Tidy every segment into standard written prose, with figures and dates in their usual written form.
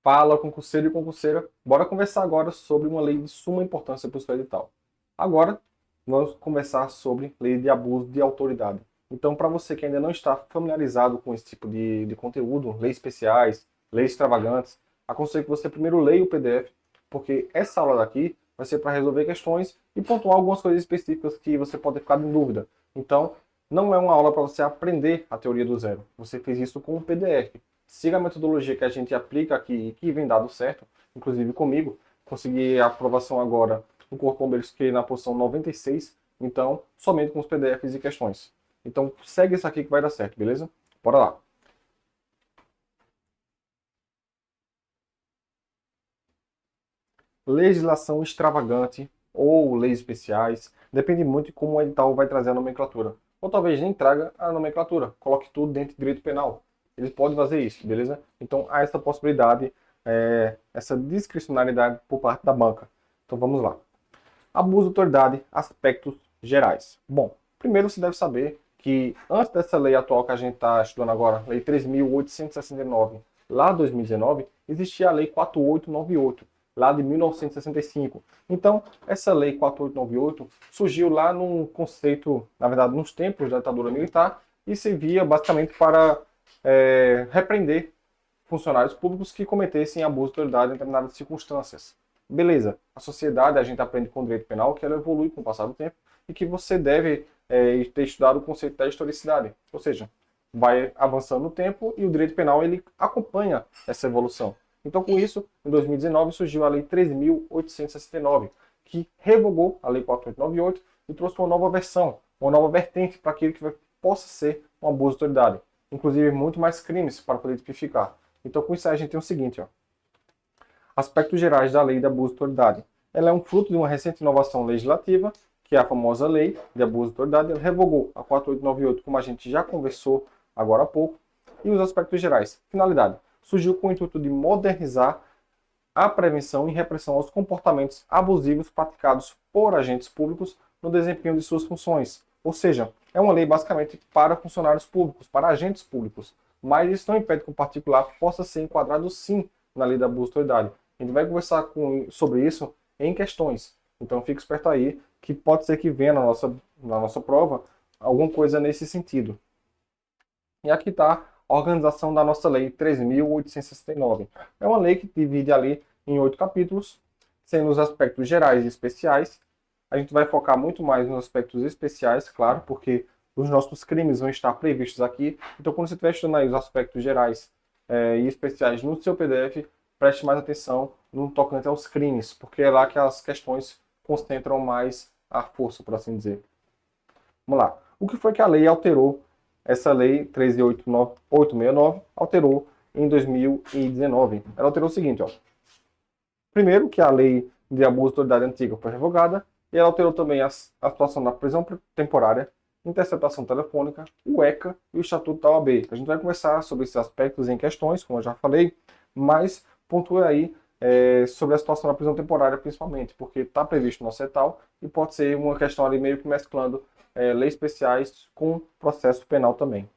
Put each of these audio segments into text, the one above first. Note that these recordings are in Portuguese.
Fala, concurseiro e concurseira. Bora conversar agora sobre uma lei de suma importância para o seu edital. Agora, vamos conversar sobre lei de abuso de autoridade. Então, para você que ainda não está familiarizado com esse tipo de conteúdo, leis especiais, leis extravagantes, aconselho que você primeiro leia o PDF, porque essa aula daqui vai ser para resolver questões e pontuar algumas coisas específicas que você pode ter ficado em dúvida. Então, não é uma aula para você aprender a teoria do zero. Você fez isso com o PDF. Siga a metodologia que a gente aplica aqui e que vem dado certo, inclusive comigo. Consegui a aprovação agora no Corpo de Bombeiros, que na posição 96, então somente com os PDFs e questões. Então segue isso aqui que vai dar certo, beleza? Bora lá. Legislação extravagante ou leis especiais, depende muito de como o edital vai trazer a nomenclatura. Ou talvez nem traga a nomenclatura, coloque tudo dentro de direito penal. Eles podem fazer isso, beleza? Então há essa possibilidade, essa discricionariedade por parte da banca. Então vamos lá. Abuso de autoridade, aspectos gerais. Bom, primeiro você deve saber que antes dessa lei atual que a gente está estudando agora, Lei 3.869, lá de 2019, existia a Lei 4898, lá de 1965. Então, essa Lei 4898 surgiu lá num conceito, na verdade, nos tempos da ditadura militar, e servia basicamente para repreender funcionários públicos que cometessem abuso de autoridade em determinadas circunstâncias. Beleza, a sociedade, a gente aprende com o direito penal que ela evolui com o passar do tempo e que você deve ter estudado o conceito da historicidade, ou seja, vai avançando no tempo e o direito penal ele acompanha essa evolução. Então, com isso, em 2019 surgiu a Lei 3.869, que revogou a Lei 4898 e trouxe uma nova versão, uma nova vertente para aquilo que possa ser um abuso de autoridade. Inclusive, muito mais crimes para poder tipificar. Então, com isso a gente tem o seguinte, ó. Aspectos gerais da Lei de Abuso de Autoridade. Ela é um fruto de uma recente inovação legislativa, que é a famosa Lei de Abuso de Autoridade. Ela revogou a 4898, como a gente já conversou agora há pouco. E os aspectos gerais. Finalidade. Surgiu com o intuito de modernizar a prevenção e repressão aos comportamentos abusivos praticados por agentes públicos no desempenho de suas funções. Ou seja, é uma lei basicamente para funcionários públicos, para agentes públicos. Mas isso não impede que o particular possa ser enquadrado sim na lei da abuso de autoridade. A gente vai conversar sobre isso em questões. Então fique esperto aí, que pode ser que venha na nossa prova alguma coisa nesse sentido. E aqui está a organização da nossa lei 3.869. É uma lei que divide ali em 8 capítulos, sendo os aspectos gerais e especiais. A gente vai focar muito mais nos aspectos especiais, claro, porque os nossos crimes vão estar previstos aqui. Então, quando você estiver estudando aí os aspectos gerais e especiais no seu PDF, preste mais atenção no tocante aos crimes, porque é lá que as questões concentram mais a força, por assim dizer. Vamos lá. O que foi que a lei alterou? Essa lei 13.869 alterou em 2019. Ela alterou o seguinte, ó. Primeiro, que a lei de abuso de autoridade antiga foi revogada, e ela alterou também a situação da prisão temporária, interceptação telefônica, o ECA e o Estatuto da OAB. A gente vai conversar sobre esses aspectos em questões, como eu já falei, mas pontue aí sobre a situação da prisão temporária, principalmente, porque está previsto no nosso edital e pode ser uma questão ali meio que mesclando leis especiais com processo penal também.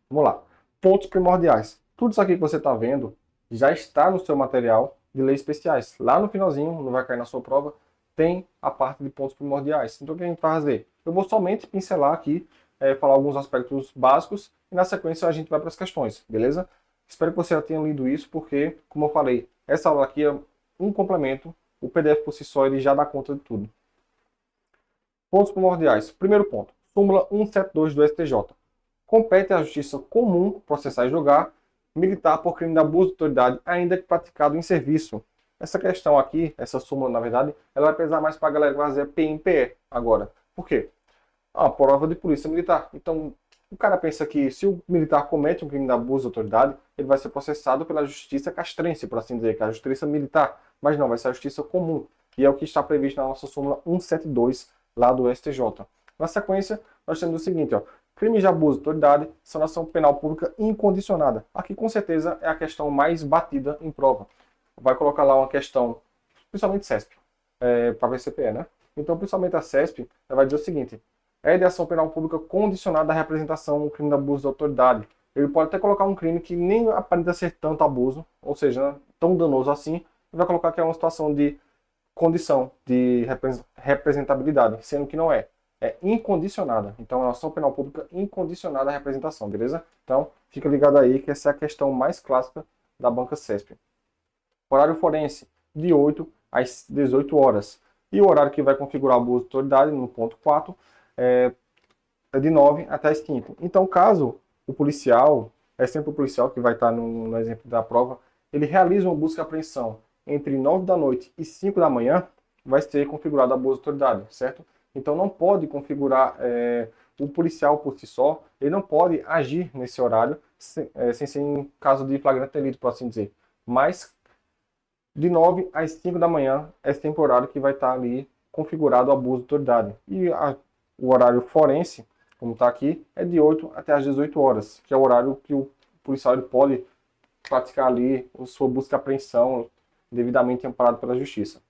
Vamos lá. Pontos primordiais. Tudo isso aqui que você está vendo já está no seu material de leis especiais. Lá no finalzinho, não vai cair na sua prova, tem a parte de pontos primordiais. Então, o que a gente vai fazer? Eu vou somente pincelar aqui, falar alguns aspectos básicos, e na sequência a gente vai para as questões, beleza? Espero que você já tenha lido isso, porque, como eu falei, essa aula aqui é um complemento, o PDF por si só ele já dá conta de tudo. Pontos primordiais. Primeiro ponto, súmula 172 do STJ. Compete à Justiça Comum processar e julgar militar por crime de abuso de autoridade, ainda que praticado em serviço. Essa questão aqui, essa súmula, na verdade, ela vai pesar mais para a galera que vai fazer PMPE agora. Por quê? Ah, prova de polícia militar. Então, o cara pensa que se o militar comete um crime de abuso de autoridade, ele vai ser processado pela justiça castrense, por assim dizer, que é a justiça militar. Mas não, vai ser a justiça comum. E é o que está previsto na nossa súmula 172, lá do STJ. Na sequência, nós temos o seguinte, ó. Crimes de abuso de autoridade são ação penal pública incondicionada. Aqui, com certeza, é a questão mais batida em prova. Vai colocar lá uma questão, principalmente CESP, para VCPE, né? Então, principalmente a CESP, ela vai dizer o seguinte: é de ação penal pública condicionada à representação no crime de abuso de autoridade. Ele pode até colocar um crime que nem aparenta ser tanto abuso, ou seja, tão danoso assim, e vai colocar que é uma situação de condição, de representabilidade, sendo que não é. É incondicionada. Então, é uma ação penal pública incondicionada à representação, beleza? Então, fica ligado aí que essa é a questão mais clássica da banca CESP. Horário forense, de 8 às 18 horas. E o horário que vai configurar o abuso de autoridade, no ponto 4, é de 9 até as 5. Então, caso o policial, é sempre o policial que vai estar no exemplo da prova, ele realiza uma busca e apreensão entre 9 da noite e 5 da manhã, vai ser configurado abuso de autoridade, certo? Então, não pode configurar o policial por si só, ele não pode agir nesse horário sem ser em caso de flagrante delito, por assim dizer. Mas de 9 às 5 da manhã é sempre o horário que vai estar ali configurado o abuso de autoridade. E o horário forense, como está aqui, é de 8 até as 18 horas, que é o horário que o policial ele pode praticar ali a sua busca e apreensão devidamente amparado pela justiça.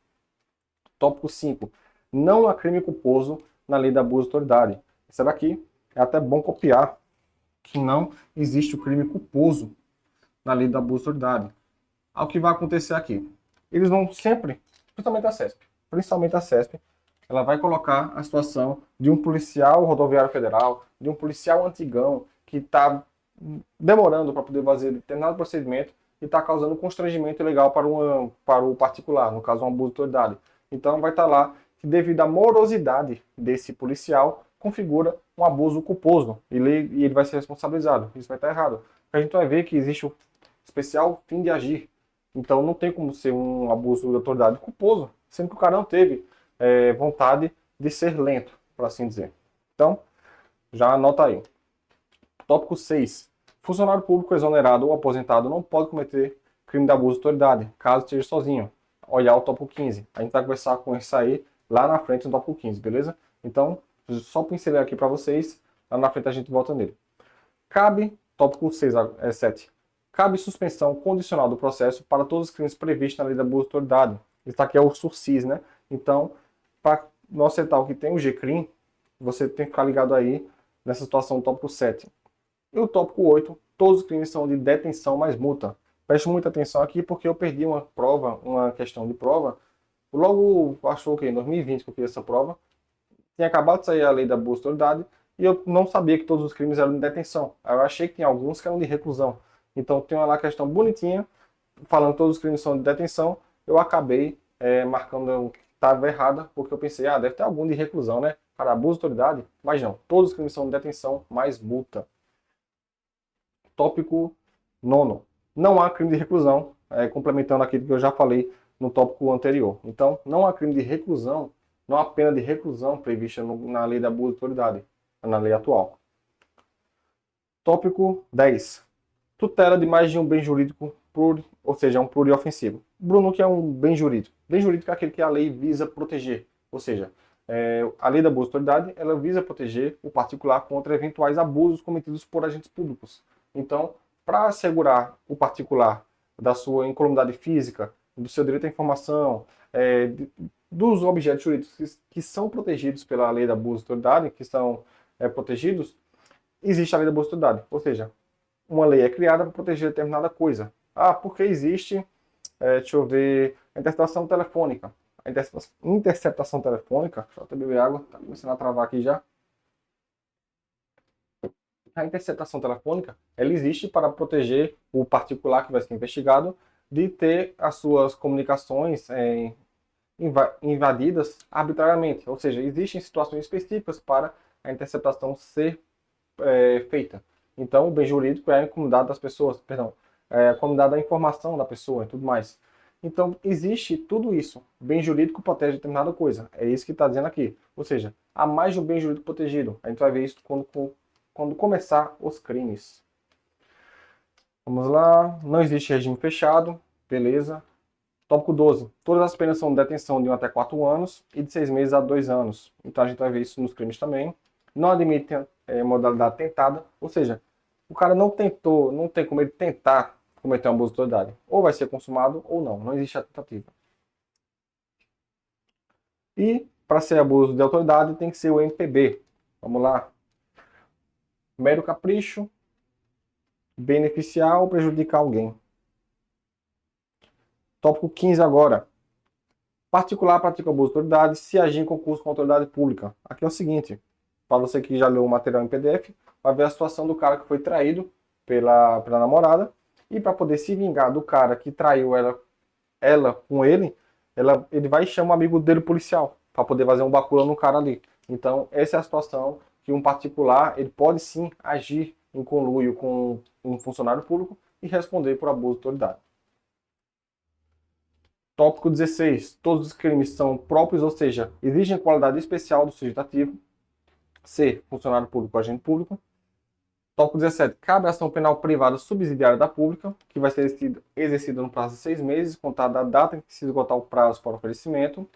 Tópico 5. Não há crime culposo na lei da abuso de autoridade. Essa daqui é até bom copiar, que não existe o crime culposo na lei da abuso de autoridade. Ao que vai acontecer aqui. Eles vão sempre, principalmente a CESP, ela vai colocar a situação de um policial rodoviário federal, de um policial antigão, que está demorando para poder fazer determinado procedimento e está causando constrangimento ilegal para o particular, no caso, um abuso de autoridade. Então, vai estar lá que, devido à morosidade desse policial, configura um abuso culposo e ele vai ser responsabilizado. Isso vai estar errado. A gente vai ver que existe o especial fim de agir. Então não tem como ser um abuso de autoridade culposo, sendo que o cara não teve vontade de ser lento, por assim dizer. Então, já anota aí. Tópico 6. Funcionário público exonerado ou aposentado não pode cometer crime de abuso de autoridade, caso esteja sozinho. Olhar o tópico 15. A gente vai conversar com isso aí lá na frente no tópico 15, beleza? Então, só pincelar aqui para vocês, lá na frente a gente volta nele. Cabe, tópico 6, 7. Cabe suspensão condicional do processo para todos os crimes previstos na lei da abuso de autoridade. Isso aqui é o SURSIS, né? Então, para não acertar o que tem o GCRIM, você tem que ficar ligado aí nessa situação do tópico 7. E o tópico 8, todos os crimes são de detenção mais multa. Preste muita atenção aqui porque eu perdi uma prova, uma questão de prova, logo, acho que em 2020 que eu fiz essa prova, tinha acabado de sair a lei da abuso de autoridade e eu não sabia que todos os crimes eram de detenção. Eu achei que tinha alguns que eram de reclusão. Então tem lá a questão bonitinha, falando que todos os crimes são de detenção, eu acabei marcando que estava errada, porque eu pensei, deve ter algum de reclusão, né? Para abuso de autoridade, mas não, todos os crimes são de detenção, mais multa. Tópico 9. Não há crime de reclusão, complementando aquilo que eu já falei no tópico anterior. Então, não há crime de reclusão, não há pena de reclusão prevista na lei da abuso de autoridade, na lei atual. Tópico 10. Tutela de mais de um bem jurídico, ou seja, um pluriofensivo. Bruno, que é um bem jurídico? Bem jurídico é aquele que a lei visa proteger, ou seja, a lei da abuso de autoridade, ela visa proteger o particular contra eventuais abusos cometidos por agentes públicos. Então, para assegurar o particular da sua incolumidade física, do seu direito à informação, dos objetos jurídicos que são protegidos pela lei da abuso de autoridade, que são protegidos, existe a lei da abuso de autoridade. Ou seja, uma lei é criada para proteger determinada coisa. Porque existe, deixa eu ver, a interceptação telefônica. A interceptação telefônica, deixa eu até beber água, está começando a travar aqui já. A interceptação telefônica, ela existe para proteger o particular que vai ser investigado de ter as suas comunicações invadidas arbitrariamente. Ou seja, existem situações específicas para a interceptação ser feita. Então, o bem jurídico é a incomunidade das pessoas, a comunidade da informação da pessoa e tudo mais. Então, existe tudo isso. O bem jurídico protege determinada coisa. É isso que está dizendo aqui. Ou seja, há mais de um bem jurídico protegido. A gente vai ver isso quando começar os crimes. Vamos lá. Não existe regime fechado. Beleza. Tópico 12. Todas as penas são de detenção de 1 até 4 anos e de 6 meses a 2 anos. Então, a gente vai ver isso nos crimes também. Não admite modalidade tentada. Ou seja, o cara não tentou, não tem como ele tentar cometer um abuso de autoridade. Ou vai ser consumado ou não. Não existe a tentativa. E, para ser abuso de autoridade, tem que ser o MPB. Vamos lá. Mero capricho, beneficiar ou prejudicar alguém. Tópico 15 agora. Particular pratica abuso de autoridade se agir em concurso com autoridade pública. Aqui é o seguinte, para você que já leu o material em PDF, vai ver a situação do cara que foi traído pela namorada, e para poder se vingar do cara que traiu ela com ele vai chamar um amigo dele policial, para poder fazer um bacula no cara ali. Então, essa é a situação que um particular, ele pode sim agir em conluio com um funcionário público e responder por abuso de autoridade. Tópico 16. Todos os crimes são próprios, ou seja, exigem qualidade especial do sujeito ativo. C. Funcionário público ou agente público. Tópico 17. Cabe a ação penal privada subsidiária da pública, que vai ser exercida no prazo de 6 meses, contada da data em que se esgotar o prazo para o oferecimento.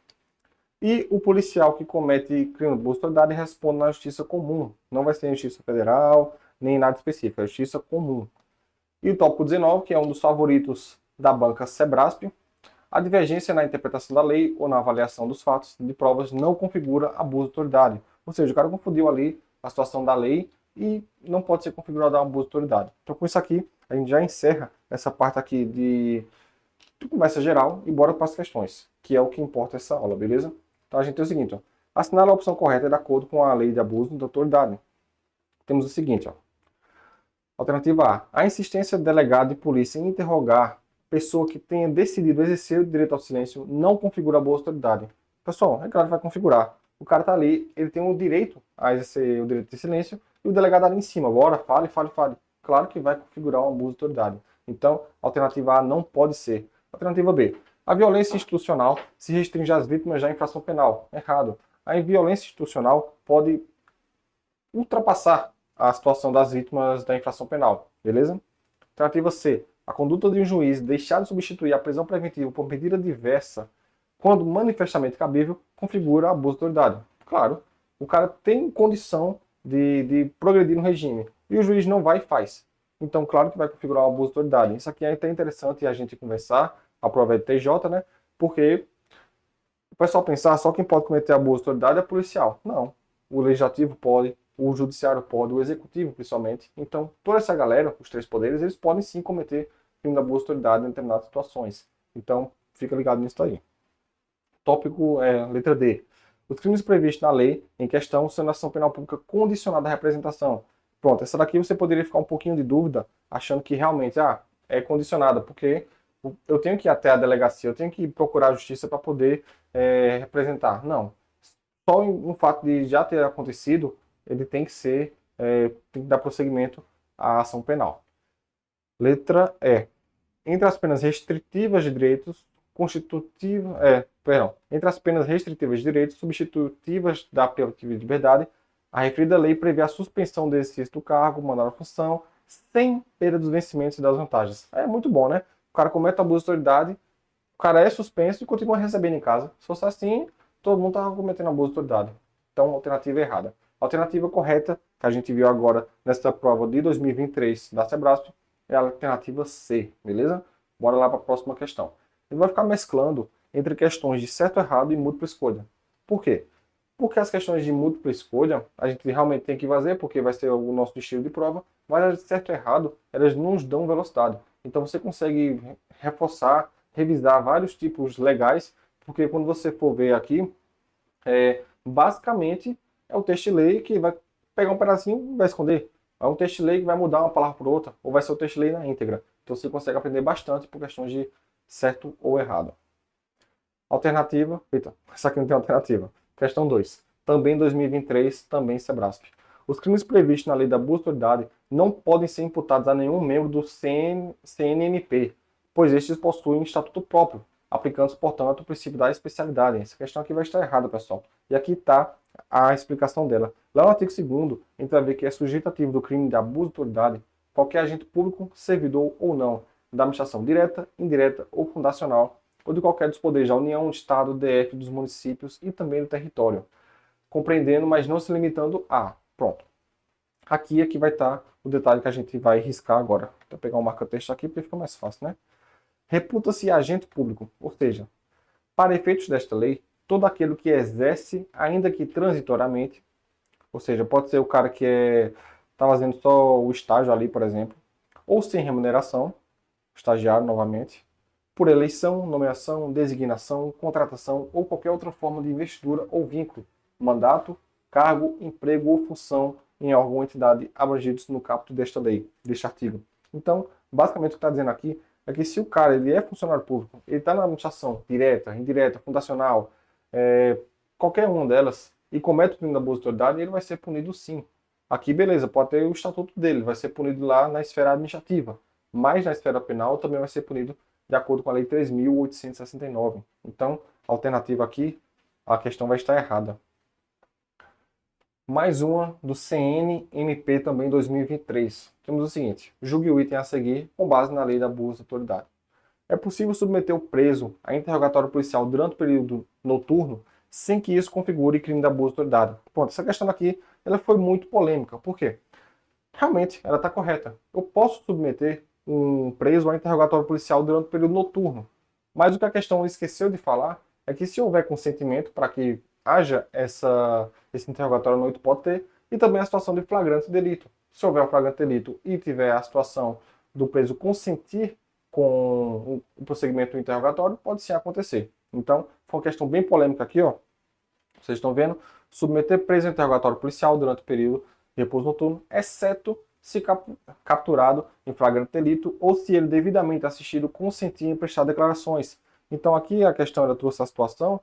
E o policial que comete crime de abuso de autoridade responde na justiça comum. Não vai ser justiça federal, nem nada específico, é justiça comum. E o tópico 19, que é um dos favoritos da banca Sebrasp, a divergência na interpretação da lei ou na avaliação dos fatos de provas não configura abuso de autoridade. Ou seja, o cara confundiu ali a situação da lei e não pode ser configurado abuso de autoridade. Então, com isso aqui, a gente já encerra essa parte aqui de conversa geral e bora para as questões, que é o que importa essa aula, beleza? Então, a gente tem o seguinte, ó. Assinala a opção correta de acordo com a lei de abuso de autoridade. Temos o seguinte, ó. Alternativa A. A insistência do delegado de polícia em interrogar pessoa que tenha decidido exercer o direito ao silêncio não configura abuso de autoridade. Pessoal, é claro que vai configurar. O cara tá ali, ele tem o direito a exercer o direito de silêncio e o delegado ali em cima. Agora, fale, fale, fale. Claro que vai configurar um abuso de autoridade. Então, alternativa A não pode ser. Alternativa B. A violência institucional se restringe às vítimas da infração penal. Errado. A violência institucional pode ultrapassar a situação das vítimas da infração penal. Beleza? Alternativa C. A conduta de um juiz deixar de substituir a prisão preventiva por medida diversa, quando manifestamente cabível, configura abuso de autoridade. Claro, o cara tem condição de progredir no regime, e o juiz não vai e faz. Então, claro que vai configurar o abuso de autoridade. Isso aqui é até interessante a gente conversar, a prova é de TJ, né? Porque o pessoal pensar só quem pode cometer abuso de autoridade é policial. Não. O legislativo pode, o judiciário pode, o executivo principalmente. Então, toda essa galera, os três poderes, eles podem sim cometer crime de abuso de autoridade em determinadas situações. Então, fica ligado nisso aí. Tópico letra D. Os crimes previstos na lei em questão são ação penal pública condicionada à representação. Pronto, essa daqui você poderia ficar um pouquinho de dúvida, achando que realmente é condicionada, porque eu tenho que ir até a delegacia, eu tenho que procurar a justiça para poder representar. Não. Só no fato de já ter acontecido, ele tem que ser, tem que dar prosseguimento à ação penal. Letra E. Entre as penas restritivas de direitos constitutivas, entre as penas restritivas de direitos substitutivas da privativa de liberdade, a referida lei prevê a suspensão do exercício do cargo, mandado à função, sem perda dos vencimentos e das vantagens. É muito bom, né? O cara comete abuso de autoridade, o cara é suspenso e continua recebendo em casa. Se fosse assim, todo mundo estava cometendo abuso de autoridade. Então, alternativa errada. A alternativa correta, que a gente viu agora nessa prova de 2023 da Sebrasp, é a alternativa C, beleza? Bora lá para a próxima questão. Ele vai ficar mesclando entre questões de certo ou errado e múltipla escolha. Por quê? Porque as questões de múltipla escolha, a gente realmente tem que fazer, porque vai ser o nosso estilo de prova, mas as de certo ou errado, elas não nos dão velocidade. Então você consegue reforçar, revisar vários tipos legais, porque quando você for ver aqui, basicamente é o texto de lei que vai pegar um pedacinho e vai esconder. É um texto de lei que vai mudar uma palavra por outra, ou vai ser o texto de lei na íntegra. Então você consegue aprender bastante por questões de certo ou errado. Alternativa, eita, essa aqui não tem alternativa. Questão 2. Também 2023, também Sebrasp. Os crimes previstos na lei da abuso de autoridade não podem ser imputados a nenhum membro do CNMP, pois estes possuem estatuto próprio, aplicando-se, portanto, o princípio da especialidade. Essa questão aqui vai estar errada, pessoal. E aqui está a explicação dela. Lá no artigo 2º, a gente vai ver que é sujeito ativo do crime de abuso de autoridade qualquer agente público, servidor ou não, da administração direta, indireta ou fundacional, ou de qualquer dos poderes da União, Estado, DF, dos municípios e também do território, compreendendo, mas não se limitando a. Pronto. Aqui é que vai estar o detalhe que a gente vai riscar agora. Vou pegar um marca-texto aqui porque fica mais fácil, né? Reputa-se agente público, ou seja, para efeitos desta lei, todo aquele que exerce, ainda que transitoriamente, ou seja, pode ser o cara que está fazendo só o estágio ali, por exemplo, ou sem remuneração, estagiário novamente, por eleição, nomeação, designação, contratação ou qualquer outra forma de investidura ou vínculo, mandato, cargo, emprego ou função em órgão ou entidade abrangidos no caput desta lei, deste artigo. Então, basicamente o que está dizendo aqui é que se o cara ele é funcionário público, ele está na administração direta, indireta, fundacional, qualquer uma delas, e comete o crime da abuso de autoridade, ele vai ser punido sim. Aqui, beleza, pode ter o estatuto dele, vai ser punido lá na esfera administrativa, mas na esfera penal também vai ser punido de acordo com a Lei 3.869. Então, a alternativa aqui, a questão vai estar errada. Mais uma do CNMP também 2023. Temos o seguinte: julgue o item a seguir com base na lei da abuso de autoridade. É possível submeter o preso a interrogatório policial durante o período noturno sem que isso configure crime de abuso de autoridade. Pronto, essa questão aqui ela foi muito polêmica. Por quê? Realmente, ela está correta. Eu posso submeter um preso a interrogatório policial durante o período noturno. Mas o que a questão esqueceu de falar é que se houver consentimento para que haja esse interrogatório à noite, pode ter, e também a situação de flagrante delito. Se houver o flagrante delito e tiver a situação do preso consentir com o prosseguimento do interrogatório, pode sim acontecer. Então, foi uma questão bem polêmica aqui, ó. Vocês estão vendo? Submeter preso a interrogatório policial durante o período de repouso noturno, exceto se capturado em flagrante delito ou se ele devidamente assistido consentir em prestar declarações. Então aqui a questão era trouxe a situação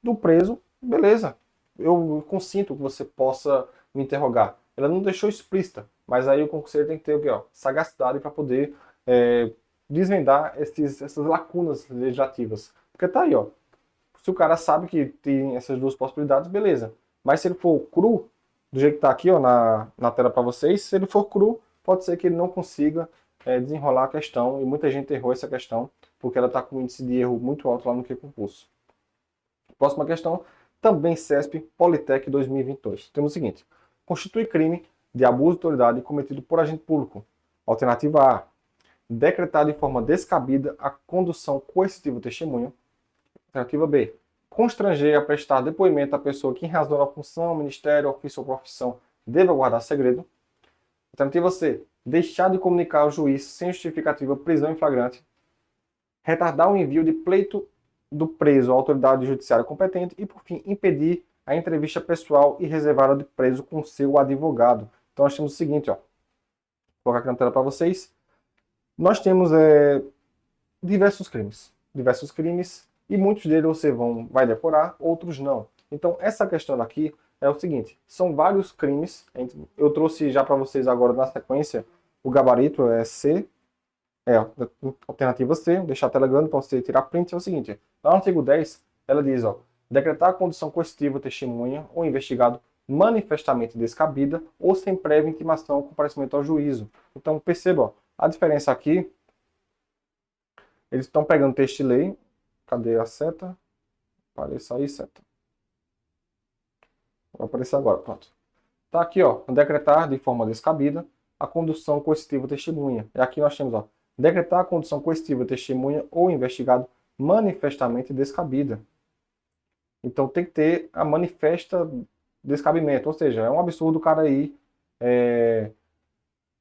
do preso, beleza, eu consinto que você possa me interrogar. Ela não deixou explícita, mas aí o concurseiro tem que ter o quê? Ó, sagacidade para poder desvendar essas lacunas legislativas. Porque tá aí, ó, se o cara sabe que tem essas duas possibilidades, beleza. Mas se ele for cru, do jeito que está aqui ó, na tela para vocês, se ele for cru, pode ser que ele não consiga desenrolar a questão, e muita gente errou essa questão, porque ela está com um índice de erro muito alto lá no Q-Concurso. Próxima questão, também CESP Politec 2022. Temos o seguinte: constitui crime de abuso de autoridade cometido por agente público. Alternativa A, decretar de forma descabida a condução coercitiva do testemunho. Alternativa B, constranger a prestar depoimento a pessoa que, em razão da função, ministério, ofício ou profissão, deva guardar segredo. Alternativa C, deixar de comunicar ao juiz sem justificativa prisão em flagrante. Retardar o envio de pleito do preso à autoridade judiciária competente. E, por fim, impedir a entrevista pessoal e reservada do preso com seu advogado. Então, nós temos o seguinte, ó. Vou colocar aqui na tela para vocês. Nós temos diversos crimes. E muitos deles você vai decorar, outros não. Então, essa questão aqui é o seguinte: são vários crimes. Eu trouxe já para vocês agora na sequência o gabarito, é C, alternativa C, vou deixar a tela grande para você tirar print. É o seguinte: lá no artigo 10, ela diz, ó, decretar a condução coercitiva testemunha ou investigado manifestamente descabida ou sem prévia intimação ou comparecimento ao juízo. Então, perceba, ó, a diferença aqui, eles estão pegando o texto de lei. Cadê a seta? Apareça aí, seta. Vai aparecer agora, pronto. Tá aqui, ó, decretar de forma descabida a condução coercitiva testemunha. E aqui nós temos, ó, decretar a condução coercitiva testemunha ou investigado manifestamente descabida. Então tem que ter a manifesta descabimento, ou seja, é um absurdo o cara aí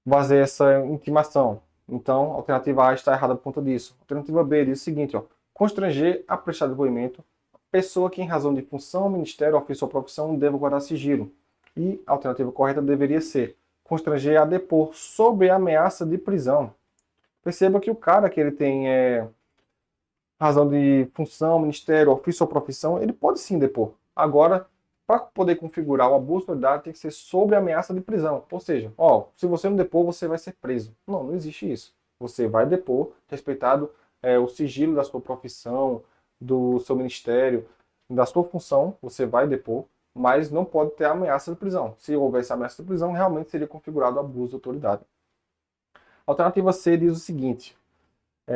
fazer essa intimação. Então, a alternativa A está errada por conta disso. A alternativa B diz o seguinte, ó, constranger a prestar depoimento pessoa que, em razão de função, ministério, ofício ou profissão, deva guardar sigilo. E a alternativa correta deveria ser constranger a depor sob ameaça de prisão. Perceba que o cara que ele tem razão de função, ministério, ofício ou profissão, ele pode sim depor. Agora, para poder configurar o abuso de autoridade, tem que ser sob ameaça de prisão. Ou seja, ó, se você não depor, você vai ser preso. Não, não existe isso. Você vai depor, respeitado o sigilo da sua profissão, do seu ministério, da sua função, você vai depor, mas não pode ter ameaça de prisão. Se houvesse ameaça de prisão, realmente seria configurado abuso de autoridade. A alternativa C diz o seguinte: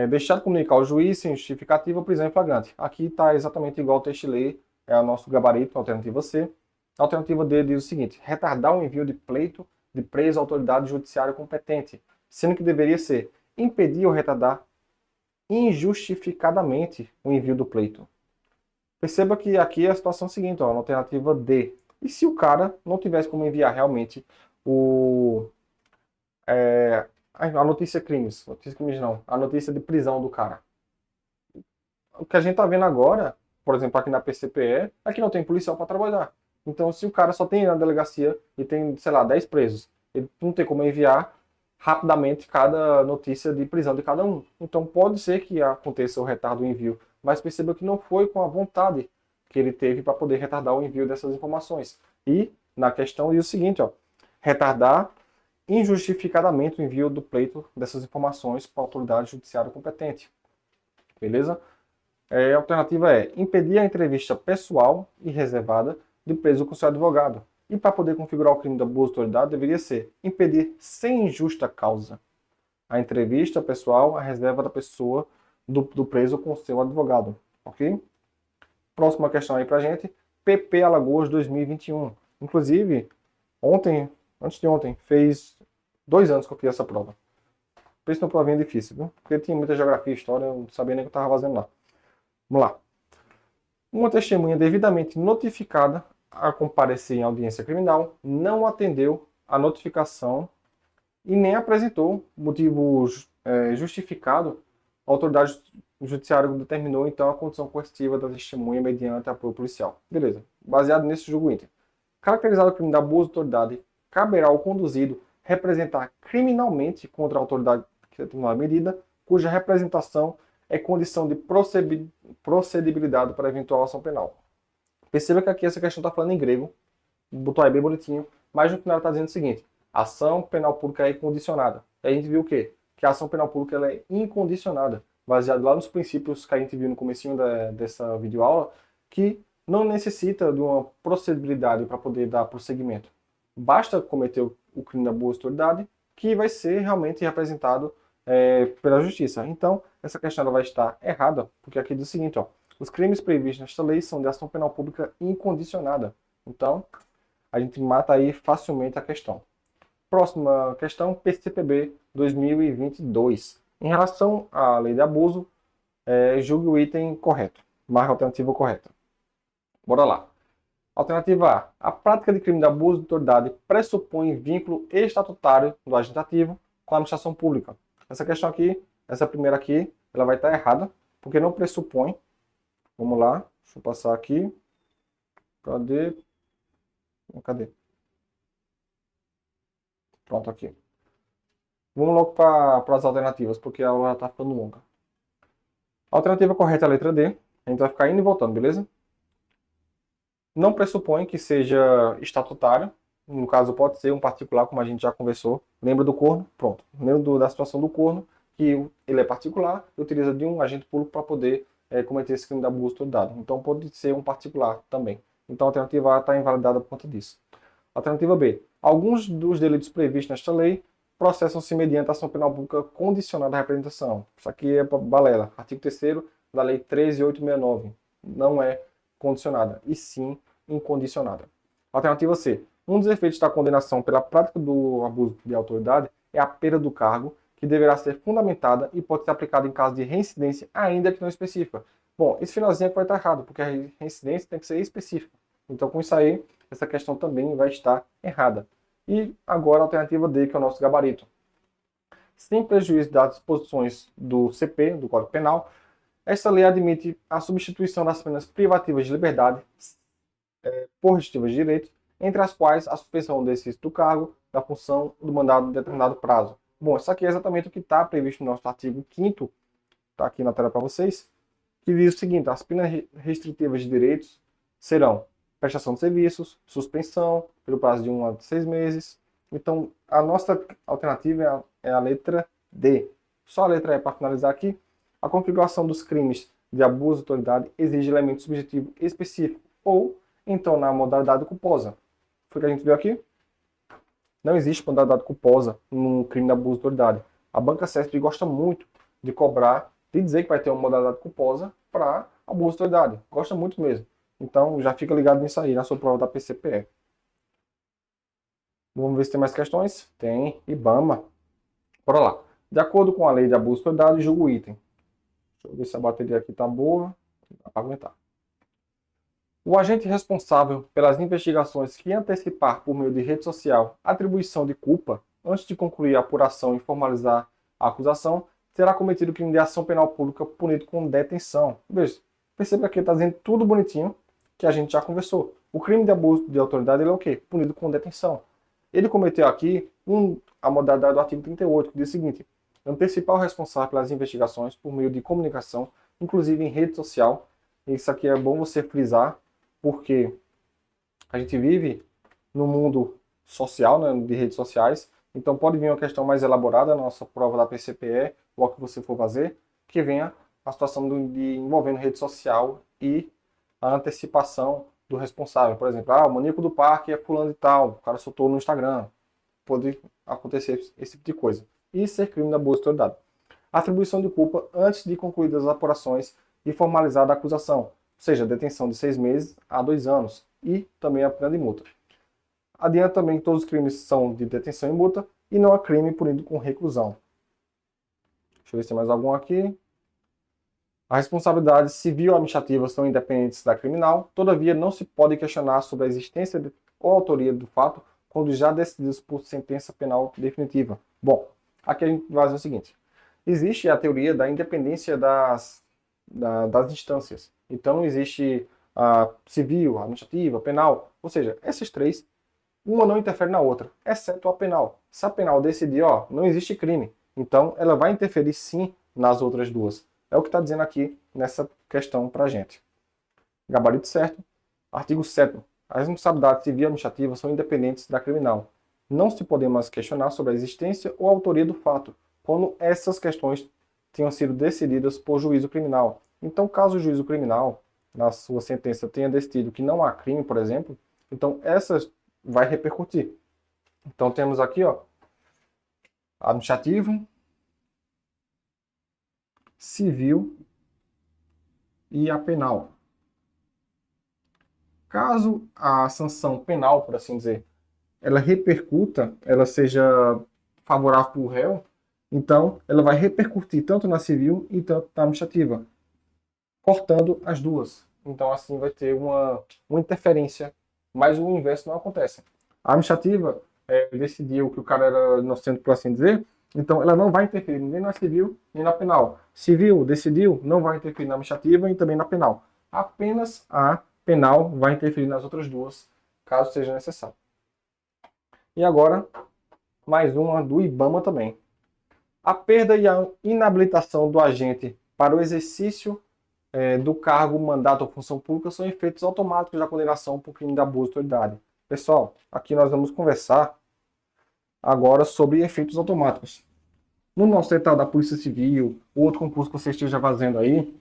deixar de comunicar ao juiz sem justificativa, prisão em flagrante. Aqui está exatamente igual ao texto de lei, é o nosso gabarito, a alternativa C. A alternativa D diz o seguinte: retardar o envio de pleito de preso à autoridade judiciária competente, sendo que deveria ser impedir ou retardar injustificadamente o envio do pleito. Perceba que aqui é a situação seguinte, ó, na alternativa D. E se o cara não tivesse como enviar realmente a notícia crimes não, a notícia de prisão do cara. O que a gente tá vendo agora, por exemplo, aqui na PCPE, é que não tem policial para trabalhar. Então, se o cara só tem na delegacia e tem, sei lá, 10 presos, ele não tem como enviar rapidamente cada notícia de prisão de cada um. Então, pode ser que aconteça o retardo do envio, mas perceba que não foi com a vontade que ele teve para poder retardar o envio dessas informações. E, na questão, diz o seguinte, ó, retardar injustificadamente o envio do pleito dessas informações para a autoridade judiciária competente. Beleza? A alternativa é impedir a entrevista pessoal e reservada do preso com seu advogado. E para poder configurar o crime da boa autoridade, deveria ser impedir sem justa causa a entrevista pessoal, a reserva da pessoa do preso com seu advogado. Ok? Próxima questão aí pra gente. PP Alagoas 2021. Inclusive, antes de ontem, fez 2 anos que eu fiz essa prova. Pensa numa provinha difícil, viu? Porque tinha muita geografia e história, eu não sabia nem o que eu estava fazendo lá. Vamos lá. Uma testemunha devidamente notificada a comparecer em audiência criminal não atendeu a notificação e nem apresentou motivo justificado. A autoridade judiciária determinou, então, a condição coercitiva da testemunha mediante apoio policial. Beleza. Baseado nesse julgo íntegro. Caracterizado o crime da abuso de autoridade, caberá ao conduzido representar criminalmente contra a autoridade que determinou a medida, cuja representação é condição de procedibilidade para eventual ação penal. Perceba que aqui essa questão está falando em grego, botou aí bem bonitinho, mas no final está dizendo o seguinte: ação penal pública é incondicionada. E a gente viu o quê? Que a ação penal pública ela é incondicionada, baseado lá nos princípios que a gente viu no comecinho dessa videoaula, que não necessita de uma procedibilidade para poder dar prosseguimento. Basta cometer o crime da boa autoridade, que vai ser realmente representado pela justiça. Então, essa questão ela vai estar errada, porque aqui diz o seguinte, ó, os crimes previstos nesta lei são de ação penal pública incondicionada. Então, a gente mata aí facilmente a questão. Próxima questão, PCPB 2022. Em relação à lei de abuso, julgue o item correto. Marca a alternativa correta. Bora lá. Alternativa A. A prática de crime de abuso de autoridade pressupõe vínculo estatutário do agente ativo com a administração pública. Essa questão aqui, essa primeira aqui, ela vai estar errada, porque não pressupõe. Vamos lá, deixa eu passar aqui. Cadê? Pronto, aqui. Vamos logo para as alternativas, porque a aula já está ficando longa. A alternativa correta é a letra D. A gente vai ficar indo e voltando, beleza? Não pressupõe que seja estatutário. No caso, pode ser um particular, como a gente já conversou. Lembra do corno? Pronto. Lembra da situação do corno, que ele é particular e utiliza de um agente público para poder cometer esse crime de abuso de autoridade. Então, pode ser um particular também. Então, a alternativa A está invalidada por conta disso. Alternativa B. Alguns dos delitos previstos nesta lei processam-se mediante ação penal pública condicionada à representação. Isso aqui é balela. Artigo 3º da Lei 13.869. Não é condicionada, e sim incondicionada. Alternativa C. Um dos efeitos da condenação pela prática do abuso de autoridade é a perda do cargo, que deverá ser fundamentada e pode ser aplicada em caso de reincidência, ainda que não específica. Bom, esse finalzinho aqui vai estar errado, porque a reincidência tem que ser específica. Então, com isso aí, essa questão também vai estar errada. E agora a alternativa D, que é o nosso gabarito. Sem prejuízo das disposições do CP, do Código Penal, esta lei admite a substituição das penas privativas de liberdade por restritivas de direito, entre as quais a suspensão do exercício do cargo, da função do mandado em determinado prazo. Bom, isso aqui é exatamente o que está previsto no nosso artigo 5º, está aqui na tela para vocês, que diz o seguinte: as penas restritivas de direitos serão prestação de serviços, suspensão pelo prazo de 1 a 6 meses. Então, a nossa alternativa é a letra D. Só a letra E para finalizar aqui. A configuração dos crimes de abuso de autoridade exige elemento subjetivo específico, ou, então, na modalidade culposa. Foi o que a gente viu aqui? Não existe modalidade culposa no crime de abuso de autoridade. A banca CESP gosta muito de cobrar, de dizer que vai ter uma modalidade culposa para abuso de autoridade. Gosta muito mesmo. Então, já fica ligado nisso aí, na sua prova da PCPE. Vamos ver se tem mais questões? Tem. IBAMA. Bora lá. De acordo com a lei de abuso de autoridade, julgo o item. Deixa eu ver se a bateria aqui está boa. Dá para aguentar. O agente responsável pelas investigações que antecipar por meio de rede social atribuição de culpa antes de concluir a apuração e formalizar a acusação, terá cometido crime de ação penal pública punido com detenção. Veja, perceba que está dizendo tudo bonitinho que a gente já conversou. O crime de abuso de autoridade ele é o quê? Punido com detenção. Ele cometeu aqui a modalidade do artigo 38, que diz o seguinte: antecipar o responsável pelas investigações por meio de comunicação, inclusive em rede social. Isso aqui é bom você frisar, porque a gente vive no mundo social, né, de redes sociais, então pode vir uma questão mais elaborada na nossa prova da PCPE, ou a que você for fazer, que venha a situação de envolvendo rede social e a antecipação do responsável. Por exemplo, o maníaco do parque é fulano e tal, o cara soltou no Instagram. Pode acontecer esse tipo de coisa. E ser crime da boa autoridade. Atribuição de culpa antes de concluídas as apurações e formalizada a acusação, ou seja, detenção de 6 meses a 2 anos e também a pena de multa. Adianta também que todos os crimes são de detenção e multa e não há crime punido com reclusão. Deixa eu ver se tem mais algum aqui. A responsabilidade civil e administrativa são independentes da criminal, todavia não se pode questionar sobre a existência ou autoria do fato quando já decididos por sentença penal definitiva. Bom, aqui a gente vai fazer o seguinte. Existe a teoria da independência das instâncias. Então existe a civil, a administrativa, a penal, ou seja, essas três, uma não interfere na outra, exceto a penal. Se a penal decidir, não existe crime, então ela vai interferir sim nas outras duas. É o que está dizendo aqui nessa questão para a gente. Gabarito certo. Artigo 7º. As responsabilidades civil e administrativa são independentes da criminal. Não se pode mais questionar sobre a existência ou a autoria do fato, quando essas questões tenham sido decididas por juízo criminal. Então, caso o juízo criminal, na sua sentença, tenha decidido que não há crime, por exemplo, então essas vai repercutir. Então, temos aqui, administrativo, civil e a penal. Caso a sanção penal, por assim dizer, ela repercuta, ela seja favorável para o réu, então ela vai repercutir tanto na civil e tanto na administrativa, cortando as duas. Então assim vai ter uma interferência, mas o inverso não acontece. A administrativa decidiu que o cara era inocente, por assim dizer, então ela não vai interferir nem na civil nem na penal. Civil decidiu, não vai interferir na administrativa e também na penal. Apenas a penal vai interferir nas outras duas, caso seja necessário. E agora, mais uma do IBAMA também. A perda e a inabilitação do agente para o exercício do cargo, mandato ou função pública são efeitos automáticos da condenação por crime de abuso de autoridade. Pessoal, aqui nós vamos conversar agora sobre efeitos automáticos. No nosso edital da Polícia Civil, ou outro concurso que você esteja fazendo aí,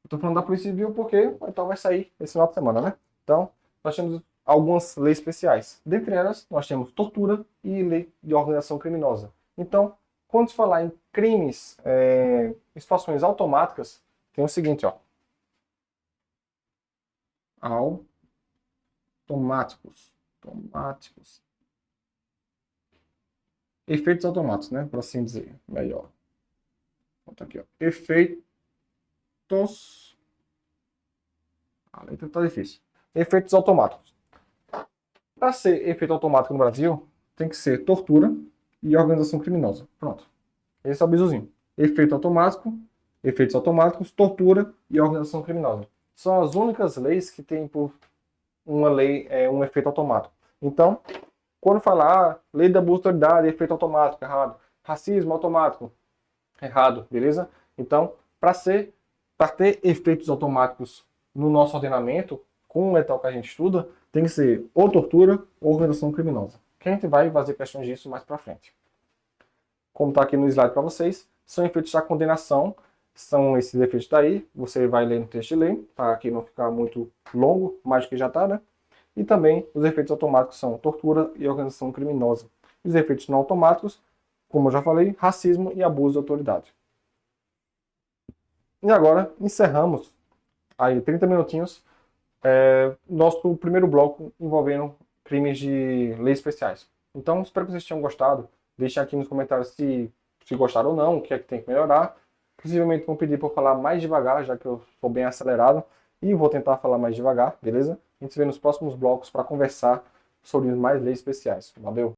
estou falando da Polícia Civil porque então vai sair esse final de semana, né? Então, nós temos algumas leis especiais. Dentre elas, nós temos tortura e lei de organização criminosa. Então, quando se falar em crimes, em situações automáticas, tem o seguinte, automáticos. Efeitos automáticos, né? Por assim dizer, melhor. Bota aqui, efeitos. A letra tá difícil. Efeitos automáticos. Para ser efeito automático no Brasil, tem que ser tortura e organização criminosa. Pronto. Esse é o bizuzinho. Efeito automático, efeitos automáticos, tortura e organização criminosa. São as únicas leis que têm por uma lei um efeito automático. Então, quando falar lei da abuso de autoridade, efeito automático, errado. Racismo automático, errado, beleza? Então, para ter efeitos automáticos no nosso ordenamento, com o letal que a gente estuda, tem que ser ou tortura ou organização criminosa. Que a gente vai fazer questões disso mais para frente. Como está aqui no slide para vocês, são efeitos da condenação, são esses efeitos daí, você vai ler no texto de lei, para aqui não ficar muito longo, mais do que já está, né? E também os efeitos automáticos são tortura e organização criminosa. Os efeitos não automáticos, como eu já falei, racismo e abuso de autoridade. E agora encerramos aí 30 minutinhos nosso primeiro bloco envolvendo crimes de leis especiais. Então, espero que vocês tenham gostado. Deixem aqui nos comentários se gostaram ou não, o que é que tem que melhorar. Possivelmente vão pedir para eu falar mais devagar, já que eu sou bem acelerado. E vou tentar falar mais devagar, beleza? A gente se vê nos próximos blocos para conversar sobre mais leis especiais. Valeu!